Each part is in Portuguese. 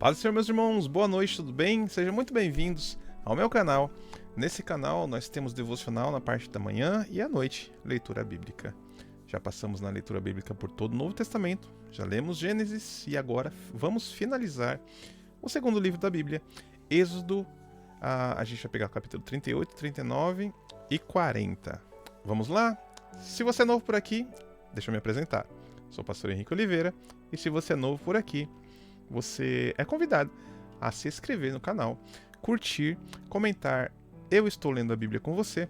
Paz do Senhor, meus irmãos, boa noite, tudo bem? Sejam muito bem-vindos ao meu canal. Nesse canal nós temos devocional na parte da manhã e à noite, leitura bíblica. Já passamos na leitura bíblica por todo o Novo Testamento, já lemos Gênesis e agora vamos finalizar o segundo livro da Bíblia, Êxodo. A gente vai pegar o capítulo 38, 39 e 40. Vamos lá? Se você é novo por aqui, deixa eu me apresentar. Sou o pastor Henrique Oliveira e se você é novo por aqui, você é convidado a se inscrever no canal, curtir, comentar "Eu estou lendo a Bíblia com você"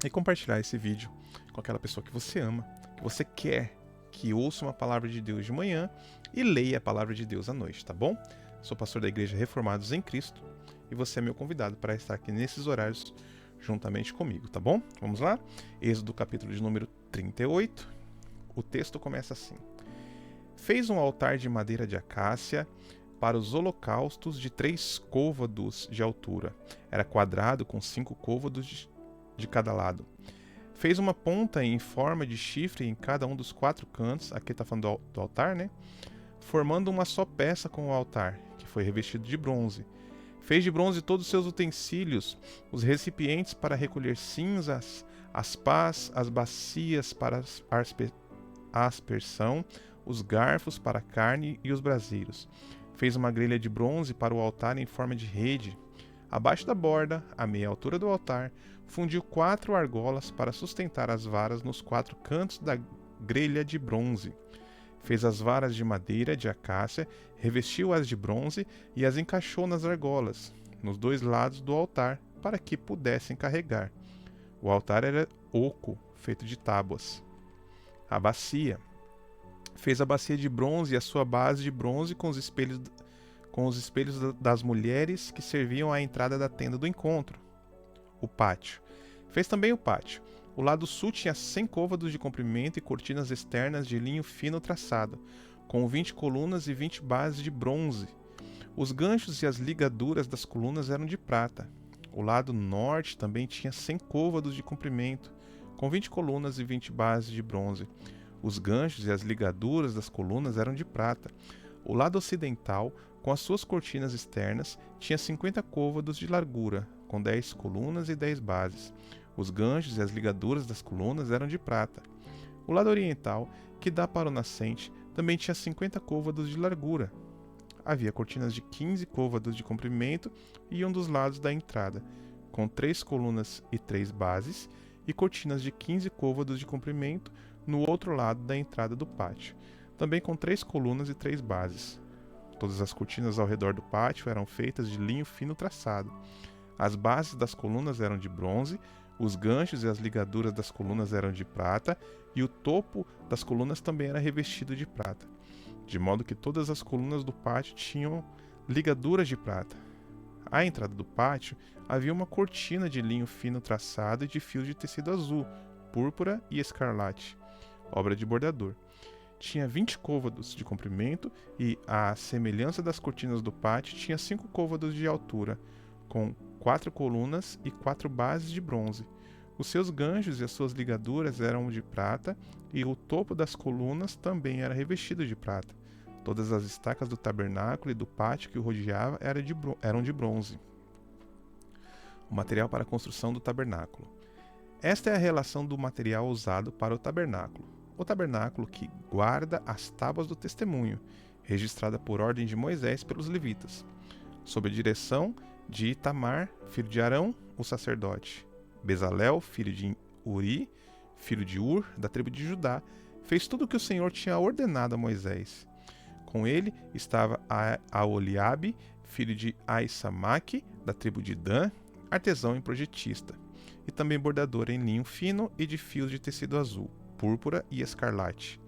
e compartilhar esse vídeo com aquela pessoa que você ama, que você quer que ouça uma palavra de Deus de manhã e leia a palavra de Deus à noite, tá bom? Sou pastor da Igreja Reformados em Cristo e você é meu convidado para estar aqui nesses horários juntamente comigo, tá bom? Vamos lá? Êxodo capítulo de número 38. O texto começa assim: Fez um altar de madeira de acácia para os holocaustos de 3 côvados de altura. Era quadrado com 5 côvados de cada lado. Fez uma ponta em forma de chifre em cada um dos 4 cantos, aqui está falando do altar, né? Formando uma só peça com o altar, que foi revestido de bronze. Fez de bronze todos os seus utensílios, os recipientes para recolher cinzas, as pás, as bacias para a aspersão, os garfos para a carne e os braseiros. Fez uma grelha de bronze para o altar em forma de rede. Abaixo da borda, à meia altura do altar, fundiu 4 argolas para sustentar as varas nos 4 cantos da grelha de bronze. Fez as varas de madeira de acácia, revestiu-as de bronze e as encaixou nas argolas, nos 2 lados do altar, para que pudessem carregar. O altar era oco, feito de tábuas. A bacia. Fez a bacia de bronze e a sua base de bronze com os espelhos das mulheres que serviam à entrada da tenda do encontro. O pátio. Fez também o pátio. O lado sul tinha 100 côvados de comprimento e cortinas externas de linho fino traçado, com 20 colunas e 20 bases de bronze. Os ganchos e as ligaduras das colunas eram de prata. O lado norte também tinha 100 côvados de comprimento, com 20 colunas e 20 bases de bronze. Os ganchos e as ligaduras das colunas eram de prata. O lado ocidental, com as suas cortinas externas, tinha 50 côvados de largura, com 10 colunas e 10 bases. Os ganchos e as ligaduras das colunas eram de prata. O lado oriental, que dá para o nascente, também tinha 50 côvados de largura. Havia cortinas de 15 côvados de comprimento em um dos lados da entrada, com 3 colunas e 3 bases, e cortinas de 15 côvados de comprimento no outro lado da entrada do pátio, também com 3 colunas e 3 bases. Todas as cortinas ao redor do pátio eram feitas de linho fino traçado. As bases das colunas eram de bronze, os ganchos e as ligaduras das colunas eram de prata, e o topo das colunas também era revestido de prata, de modo que todas as colunas do pátio tinham ligaduras de prata. À entrada do pátio havia uma cortina de linho fino traçado e de fios de tecido azul, púrpura e escarlate, obra de bordador. Tinha 20 côvados de comprimento e, à semelhança das cortinas do pátio, tinha 5 côvados de altura, com 4 colunas e 4 bases de bronze. Os seus ganchos e as suas ligaduras eram de prata, e o topo das colunas também era revestido de prata. Todas as estacas do tabernáculo e do pátio que o rodeava eram de bronze. O material para a construção do tabernáculo. Esta é a relação do material usado para o tabernáculo. O tabernáculo que guarda as tábuas do testemunho, registrada por ordem de Moisés pelos levitas, sob a direção de Itamar, filho de Arão, o sacerdote. Bezalel, filho de Uri, filho de Ur, da tribo de Judá, fez tudo o que o Senhor tinha ordenado a Moisés. Com ele estava Aholiabe, filho de Aissamaque, da tribo de Dan, artesão e projetista, e também bordador em linho fino e de fios de tecido azul, púrpura e escarlate.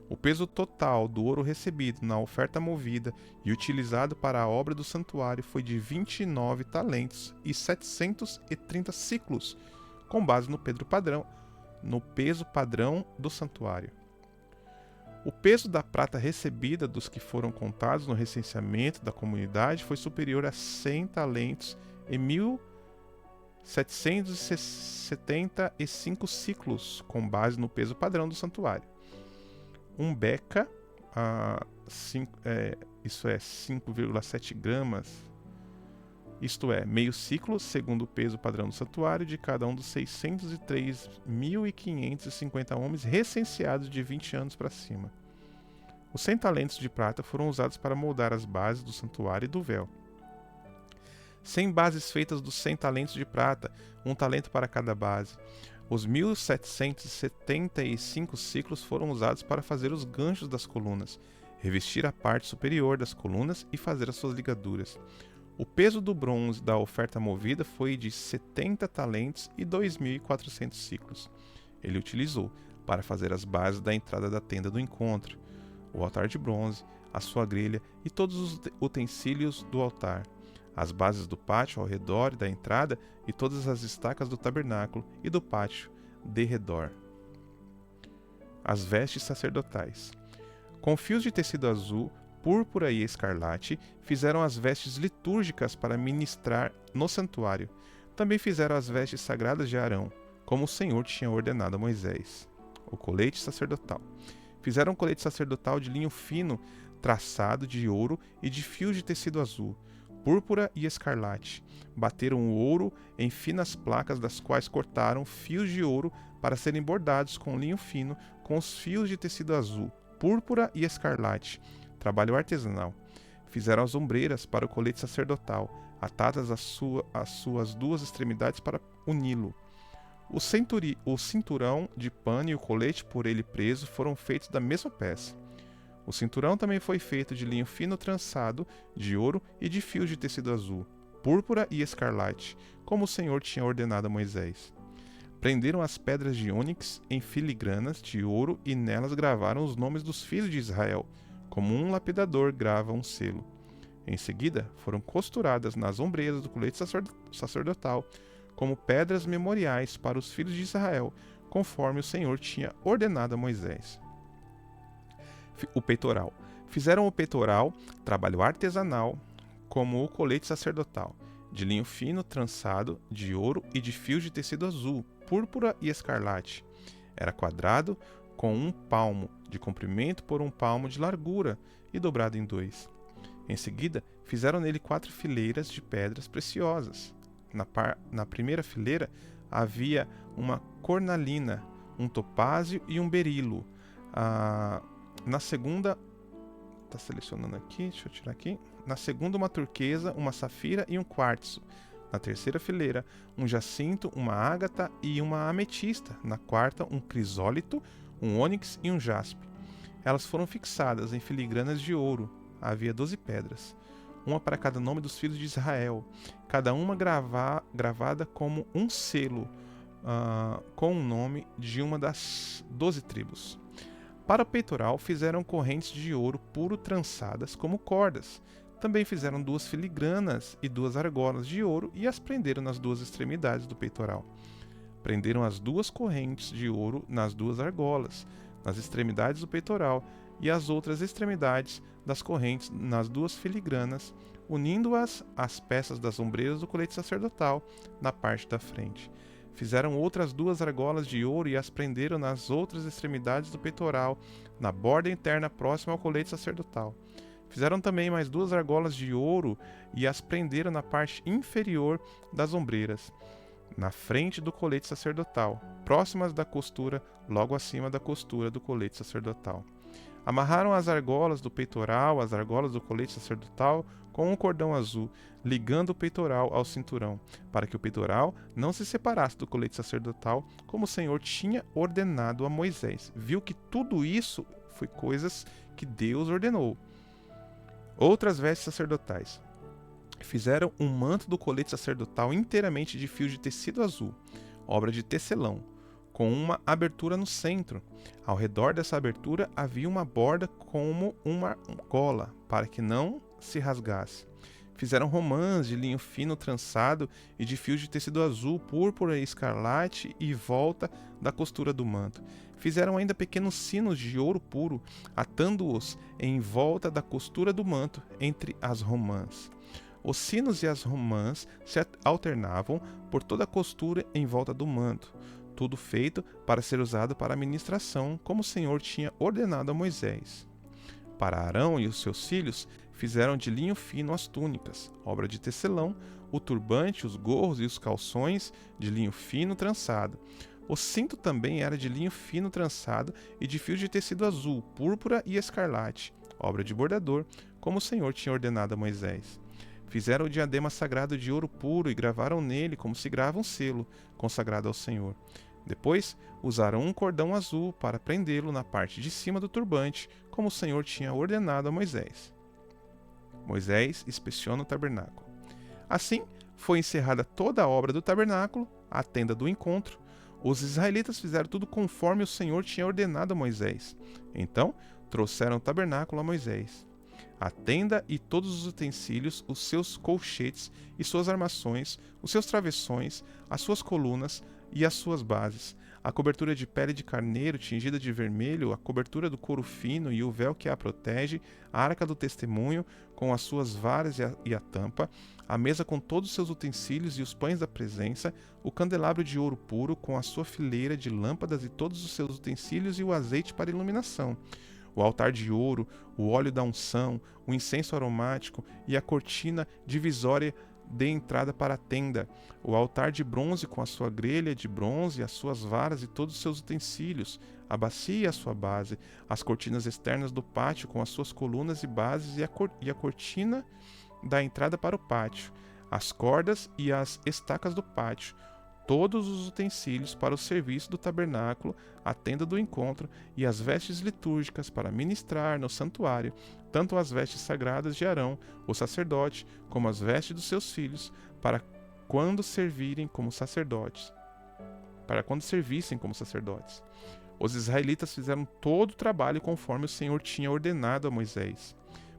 O peso total do ouro recebido na oferta movida e utilizado para a obra do santuário foi de 29 talentos e 730 siclos, com base no peso padrão do santuário. O peso da prata recebida dos que foram contados no recenseamento da comunidade foi superior a 100 talentos e 1.775 ciclos, com base no peso padrão do santuário. Um beca isso é 5,7 gramas, isto é, meio ciclo, segundo o peso padrão do santuário, de cada um dos 603.550 homens recenseados de 20 anos para cima. Os 100 talentos de prata foram usados para moldar as bases do santuário e do véu. 100 bases feitas dos 100 talentos de prata, um talento para cada base. Os 1.775 ciclos foram usados para fazer os ganchos das colunas, revestir a parte superior das colunas e fazer as suas ligaduras. O peso do bronze da oferta movida foi de 70 talentos e 2.400 ciclos. Ele utilizou para fazer as bases da entrada da tenda do encontro, o altar de bronze, a sua grelha e todos os utensílios do altar, as bases do pátio ao redor da entrada e todas as estacas do tabernáculo e do pátio de redor. As vestes sacerdotais. Com fios de tecido azul, púrpura e escarlate, fizeram as vestes litúrgicas para ministrar no santuário. Também fizeram as vestes sagradas de Arão, como o Senhor tinha ordenado a Moisés. O colete sacerdotal. Fizeram um colete sacerdotal de linho fino, traçado de ouro e de fios de tecido azul, púrpura e escarlate. Bateram o ouro em finas placas, das quais cortaram fios de ouro para serem bordados com linho fino, com os fios de tecido azul, púrpura e escarlate. Trabalho artesanal. Fizeram as ombreiras para o colete sacerdotal, atadas às suas duas extremidades para uni-lo. O cinturão de pano e o colete por ele preso foram feitos da mesma peça. O cinturão também foi feito de linho fino trançado, de ouro e de fios de tecido azul, púrpura e escarlate, como o Senhor tinha ordenado a Moisés. Prenderam as pedras de ônix em filigranas de ouro e nelas gravaram os nomes dos filhos de Israel, como um lapidador grava um selo. Em seguida, foram costuradas nas ombreiras do colete sacerdotal como pedras memoriais para os filhos de Israel, conforme o Senhor tinha ordenado a Moisés. O peitoral. Fizeram o peitoral, trabalho artesanal, como o colete sacerdotal, de linho fino trançado, de ouro e de fios de tecido azul, púrpura e escarlate. Era quadrado, com 1 palmo de comprimento por 1 palmo de largura e dobrado em 2. Em seguida, fizeram nele 4 fileiras de pedras preciosas. Na primeira fileira havia uma cornalina, um topázio e um berilo. Na segunda, está selecionando aqui, deixa eu tirar aqui. Na segunda, uma turquesa, uma safira e um quartzo. Na terceira fileira, um jacinto, uma ágata e uma ametista. Na quarta, um crisólito, um ônix e um jaspe. Elas foram fixadas em filigranas de ouro. Havia 12 pedras, uma para cada nome dos filhos de Israel, cada uma gravada como um selo, com o nome de uma das 12 tribos. Para o peitoral, fizeram correntes de ouro puro trançadas como cordas. Também fizeram 2 filigranas e 2 argolas de ouro e as prenderam nas 2 extremidades do peitoral. Prenderam as 2 correntes de ouro nas 2 argolas, nas extremidades do peitoral, e as outras extremidades das correntes nas 2 filigranas, unindo-as às peças das ombreiras do colete sacerdotal na parte da frente. Fizeram outras 2 argolas de ouro e as prenderam nas outras extremidades do peitoral, na borda interna próxima ao colete sacerdotal. Fizeram também mais 2 argolas de ouro e as prenderam na parte inferior das ombreiras, na frente do colete sacerdotal, próximas da costura, logo acima da costura do colete sacerdotal. Amarraram as argolas do peitoral, as argolas do colete sacerdotal, com um cordão azul, ligando o peitoral ao cinturão, para que o peitoral não se separasse do colete sacerdotal, como o Senhor tinha ordenado a Moisés. Viu que tudo isso foi coisas que Deus ordenou. Outras vestes sacerdotais. Fizeram um manto do colete sacerdotal inteiramente de fios de tecido azul, obra de tecelão, com uma abertura no centro. Ao redor dessa abertura havia uma borda como uma gola, para que não se rasgasse. Fizeram romãs de linho fino trançado e de fios de tecido azul, púrpura e escarlate e volta da costura do manto. Fizeram ainda pequenos sinos de ouro puro, atando-os em volta da costura do manto entre as romãs. Os sinos e as romãs se alternavam por toda a costura em volta do manto, tudo feito para ser usado para a ministração, como o Senhor tinha ordenado a Moisés. Para Arão e os seus filhos, fizeram de linho fino as túnicas, obra de tecelão, o turbante, os gorros e os calções de linho fino trançado. O cinto também era de linho fino trançado e de fios de tecido azul, púrpura e escarlate, obra de bordador, como o Senhor tinha ordenado a Moisés. Fizeram o diadema sagrado de ouro puro e gravaram nele como se grava um selo, consagrado ao Senhor. Depois, usaram um cordão azul para prendê-lo na parte de cima do turbante, como o Senhor tinha ordenado a Moisés. Moisés inspeciona o tabernáculo. Assim, foi encerrada toda a obra do tabernáculo, a tenda do encontro. Os israelitas fizeram tudo conforme o Senhor tinha ordenado a Moisés. Então, trouxeram o tabernáculo a Moisés. A tenda e todos os utensílios, os seus colchetes e suas armações, os seus travessões, as suas colunas e as suas bases, a cobertura de pele de carneiro tingida de vermelho, a cobertura do couro fino e o véu que a protege, a arca do testemunho com as suas varas e a tampa, a mesa com todos os seus utensílios e os pães da presença, o candelabro de ouro puro com a sua fileira de lâmpadas e todos os seus utensílios e o azeite para iluminação, o altar de ouro, o óleo da unção, o incenso aromático e a cortina divisória de entrada para a tenda, o altar de bronze com a sua grelha de bronze, as suas varas e todos os seus utensílios, a bacia e a sua base, as cortinas externas do pátio com as suas colunas e bases e a cortina da entrada para o pátio, as cordas e as estacas do pátio, todos os utensílios para o serviço do tabernáculo, a tenda do encontro e as vestes litúrgicas para ministrar no santuário, tanto as vestes sagradas de Arão, o sacerdote, como as vestes dos seus filhos, para quando servissem como sacerdotes. Os israelitas fizeram todo o trabalho conforme o Senhor tinha ordenado a Moisés.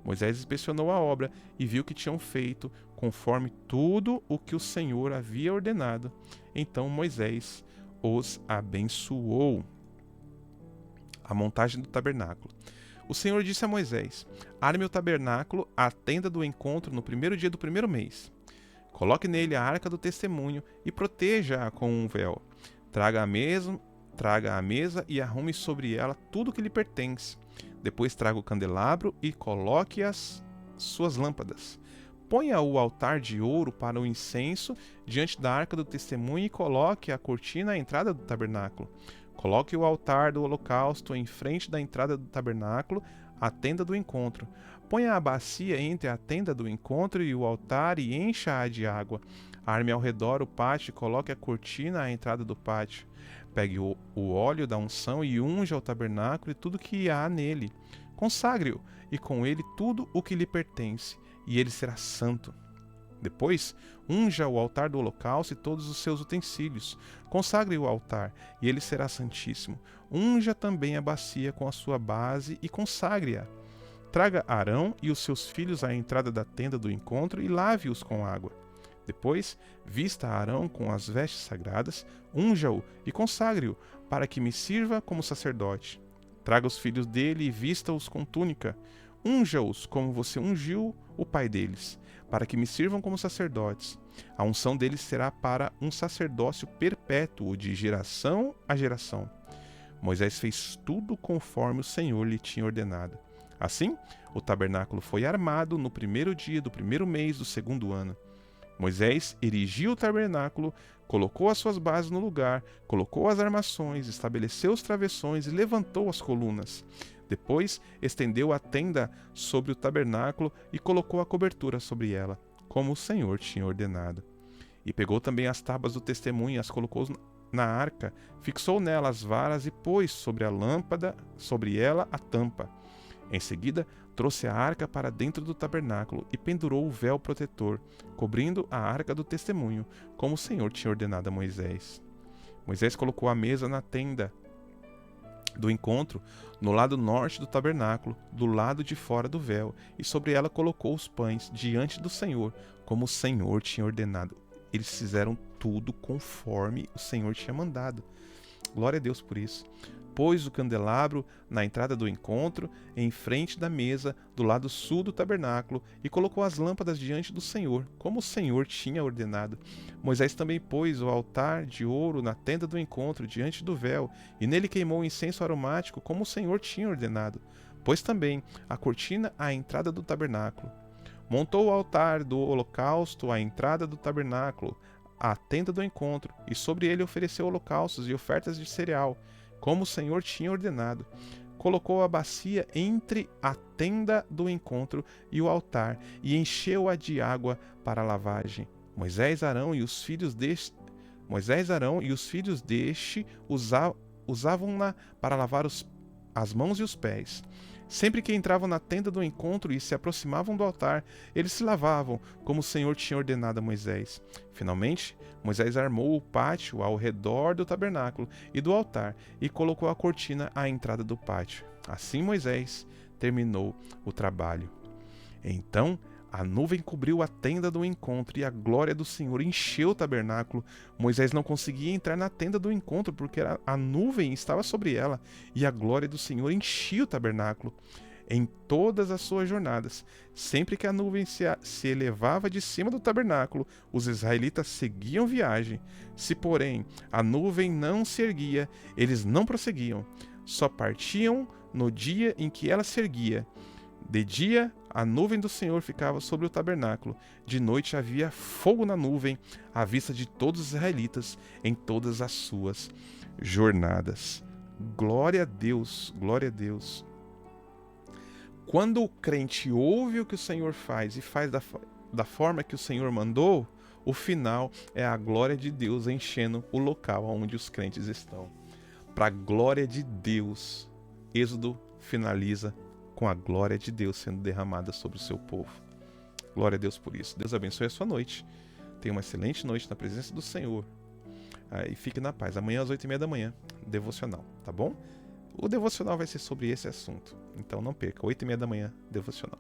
Moisés inspecionou a obra e viu que tinham feito conforme tudo o que o Senhor havia ordenado. Então Moisés os abençoou. A montagem do tabernáculo. O Senhor disse a Moisés: arme o tabernáculo, a tenda do encontro, no primeiro dia do primeiro mês. Coloque nele a arca do testemunho e proteja-a com um véu. Traga a mesa e arrume sobre ela tudo o que lhe pertence. Depois traga o candelabro e coloque as suas lâmpadas. Ponha o altar de ouro para o incenso diante da arca do testemunho e coloque a cortina à entrada do tabernáculo. Coloque o altar do holocausto em frente da entrada do tabernáculo, a tenda do encontro. Ponha a bacia entre a tenda do encontro e o altar e encha-a de água. Arme ao redor o pátio e coloque a cortina à entrada do pátio. Pegue o óleo da unção e unja o tabernáculo e tudo que há nele. Consagre-o, e com ele tudo o que lhe pertence, e ele será santo. Depois, unja o altar do holocausto e todos os seus utensílios. Consagre o altar, e ele será santíssimo. Unja também a bacia com a sua base e consagre-a. Traga Arão e os seus filhos à entrada da tenda do encontro e lave-os com água. Depois, vista Arão com as vestes sagradas, unja-o e consagre-o, para que me sirva como sacerdote. Traga os filhos dele e vista-os com túnica. Unja-os como você ungiu o pai deles, para que me sirvam como sacerdotes. A unção deles será para um sacerdócio perpétuo, de geração a geração. Moisés fez tudo conforme o Senhor lhe tinha ordenado. Assim, o tabernáculo foi armado no primeiro dia do primeiro mês do segundo ano. Moisés erigiu o tabernáculo, colocou as suas bases no lugar, colocou as armações, estabeleceu os travessões e levantou as colunas. Depois, estendeu a tenda sobre o tabernáculo e colocou a cobertura sobre ela, como o Senhor tinha ordenado. E pegou também as tábuas do testemunho e as colocou na arca, fixou nela as varas e pôs sobre a lâmpada, sobre ela a tampa. Em seguida, trouxe a arca para dentro do tabernáculo e pendurou o véu protetor, cobrindo a arca do testemunho, como o Senhor tinha ordenado a Moisés. Moisés colocou a mesa na tenda do encontro, no lado norte do tabernáculo, do lado de fora do véu, e sobre ela colocou os pães diante do Senhor, como o Senhor tinha ordenado. Eles fizeram tudo conforme o Senhor tinha mandado. Glória a Deus por isso. Pôs o candelabro na entrada do encontro, em frente da mesa, do lado sul do tabernáculo, e colocou as lâmpadas diante do Senhor, como o Senhor tinha ordenado. Moisés também pôs o altar de ouro na tenda do encontro, diante do véu, e nele queimou o incenso aromático, como o Senhor tinha ordenado. Pôs também a cortina à entrada do tabernáculo. Montou o altar do holocausto à entrada do tabernáculo, a tenda do encontro, e sobre ele ofereceu holocaustos e ofertas de cereal, como o Senhor tinha ordenado. Colocou a bacia entre a tenda do encontro e o altar, e encheu-a de água para a lavagem. Moisés, Arão e os filhos deste usavam-na para lavar as mãos e os pés. Sempre que entravam na tenda do encontro e se aproximavam do altar, eles se lavavam, como o Senhor tinha ordenado a Moisés. Finalmente, Moisés armou o pátio ao redor do tabernáculo e do altar e colocou a cortina à entrada do pátio. Assim Moisés terminou o trabalho. Então a nuvem cobriu a tenda do encontro e a glória do Senhor encheu o tabernáculo. Moisés não conseguia entrar na tenda do encontro porque a nuvem estava sobre ela e a glória do Senhor enchia o tabernáculo. Em todas as suas jornadas, sempre que a nuvem se elevava de cima do tabernáculo, os israelitas seguiam viagem. Se, porém, a nuvem não se erguia, eles não prosseguiam. Só partiam no dia em que ela se erguia. De dia, a nuvem do Senhor ficava sobre o tabernáculo. De noite havia fogo na nuvem, à vista de todos os israelitas, em todas as suas jornadas. Glória a Deus, glória a Deus. Quando o crente ouve o que o Senhor faz e faz da forma que o Senhor mandou, o final é a glória de Deus enchendo o local onde os crentes estão. Para a glória de Deus, Êxodo finaliza com a glória de Deus sendo derramada sobre o seu povo. Glória a Deus por isso. Deus abençoe a sua noite. Tenha uma excelente noite na presença do Senhor. E fique na paz. Amanhã às 8h30 da manhã, devocional, tá bom? O devocional vai ser sobre esse assunto. Então não perca, 8h30 da manhã, devocional.